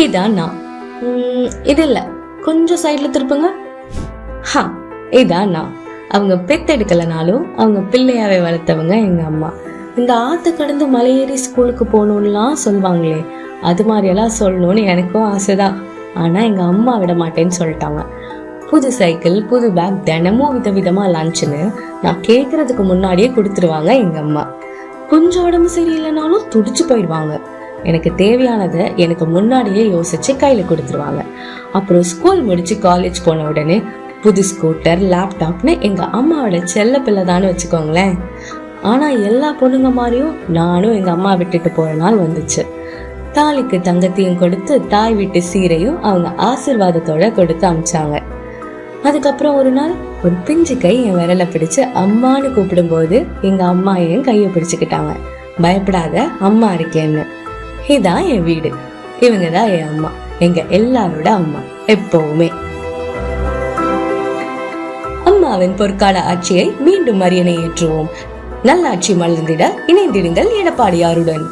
இதான் நான். இது இல்ல, கொஞ்சம் சைட்ல திருப்புங்க. இதான் நான். அவங்க பெத்தெடுக்கலனாலும் அவங்க பிள்ளையாவே வளர்த்தவங்க எங்க அம்மா. இந்த ஆத்து கடந்து மலையேறி ஸ்கூலுக்கு போகணும்லாம் சொல்லுவாங்களே, அது மாதிரியெல்லாம் சொல்லணும்னு எனக்கும் ஆசைதான். ஆனா எங்க அம்மா விட மாட்டேன்னு சொல்லிட்டாங்க. புது சைக்கிள், புது பேக், தினமும் விதவிதமா லஞ்சுன்னு நான் கேட்கறதுக்கு முன்னாடியே கொடுத்துருவாங்க எங்க அம்மா. கொஞ்சம் உடம்பு சரியில்லைனாலும் துடிச்சு போயிடுவாங்க. எனக்கு தேவையானதை எனக்கு முன்னாடியே யோசிச்சு கையில கொடுத்துருவாங்க. அப்புறம் ஸ்கூல் முடிச்சு காலேஜ் போன உடனே புது ஸ்கூட்டர், லேப்டாப்னு எங்க அம்மாவோட செல்ல பிள்ளை தானே வச்சுக்கோங்களேன். ஆனா எல்லா பொண்ணுங்க மாதிரியும் நானும் எங்க அம்மா விட்டுட்டு போற நாள் வந்துச்சு. தாலிக்கு தங்கத்தையும் கொடுத்து தாய் வீட்டு சீரையும் அவங்க ஆசீர்வாதத்தோட கொடுத்து அமிச்சாங்க. அதுக்கப்புறம் ஒரு நாள் ஒரு பிஞ்சு கை என் விரலை பிடிச்சு அம்மான்னு கூப்பிடும் போது எங்க அம்மா என் கையை பிடிச்சுக்கிட்டாங்க. பயப்படாத, அம்மா இருக்கேன்னு. இதான் என் வீடு, இவங்கதான் என் அம்மா, எங்க எல்லாரோட அம்மா எப்பவுமே. அம்மாவின் பொற்கால ஆட்சியை மீண்டும் அரியணை ஏற்றுவோம். நல்லாட்சி மலர்ந்திட இணைந்திடுங்கள் எடப்பாடியாருடன்.